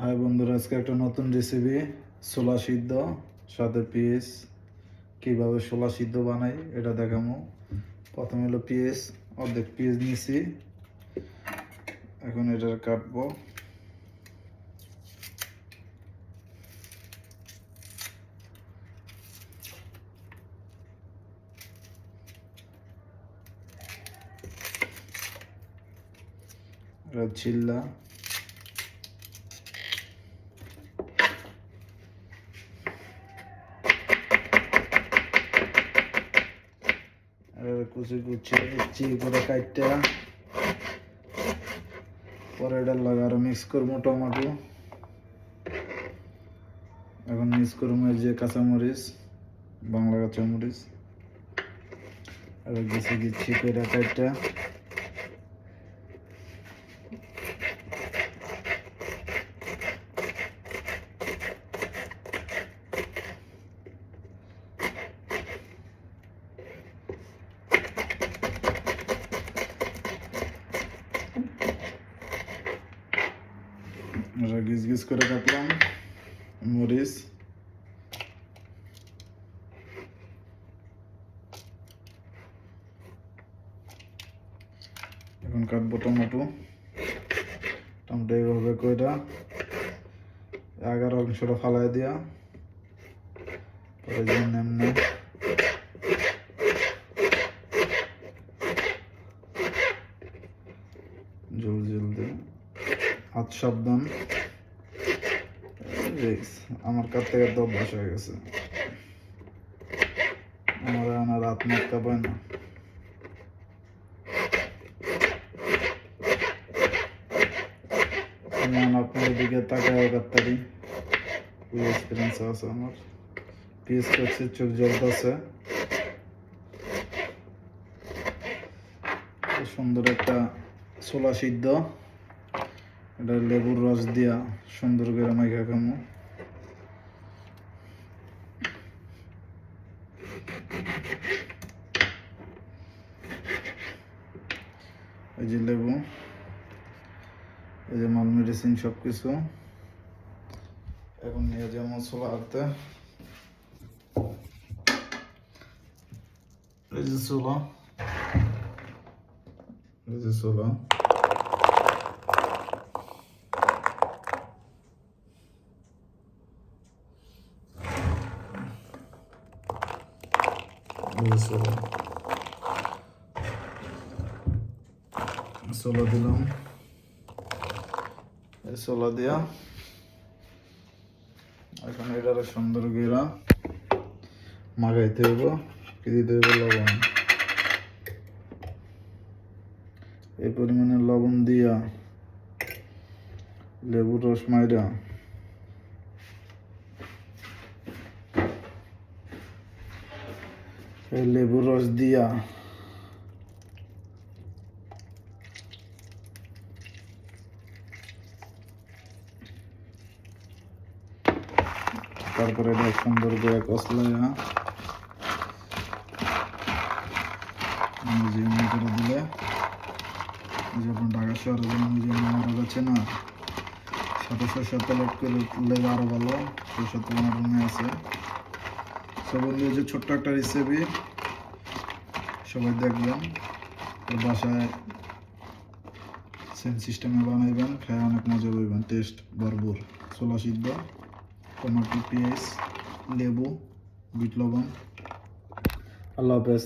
High বন্ধুরা, আজকে একটা নতুন রেসিপি ছোলা সিদ্ধ সাথে পেঁয়াজ। কীভাবে ছোলা সিদ্ধ বানাই এটা দেখাবো। প্রথমে হলো পেঁয়াজ, অর্ধেক পেঁয়াজ নিয়েছি, এখন এটা কাটবো। এটা চিল্লা, কুচি কুচি করে কাটটা পরে এটা লাগার মিক্স করবো। টমেটো এখন মিক্স করবো, যে কাঁচামরিচ, বাংলা কাঁচামরিচ আর গেছে দিচ্ছি করে কাটটা। ঘিস ঘিস করে কাটলাম মরিচ, এখন কাটবো টমেটো। টমেটো এইভাবে কইরা আগের অংশটা ফালাই দিয়া পরে এমনি ঝোল ঝোল দিয়ে হাত সাবধান। আমার কাটতে কাটতে অভ্যাস হয়ে গেছে, আমার আনার হাত মারতে পায় না। আপনার দিকে তাকায় কাটতারি এক্সপিরিয়েন্স আছে আমার। পিস করছে, চোখ জ্বলতেছে। সুন্দর একটা ছোলা সিদ্ধ, এটা লেবুর রস দিয়া সুন্দর করে মাইখা খামো। এই যে লেবু, এই যে মাল মেডিসিন সবকিছু। এখন নিয়ে যাবো ছোলা হাতে। এই যে ছোলা, এই যে ছোলা, ছোলা দিলাম। এই ছোলা দিয়া এখন এটা সুন্দর করে মাখাইতে হইব। কি দিতে হইব? লবণ। এই পরিমাণে লবণ দিয়া লেবুর রস মাইরা এই লেবুর রস দিয়া তারপরে এটা সুন্দর করে কষলাইয়া করে দিলে যখন ঢাকা শহরে যেমন মারা যাচ্ছে না, সাথে সরষের তেল করলে আরো ভালো। সরষের তেল আমার রুমে আছে। সব বন্ধু, যে ছোট্ট একটা রেসিপি সবাই দেখবেন, বাসায় সেম সিস্টেমে বানাইবেন, খায় অনেক মজা পাইবেন। টেস্ট ভরপুর ছোলা সিদ্ধ, টমেটো, পেঁয়াজ, লেবু, বিট লবণ। আল্লাহ হাফেজ।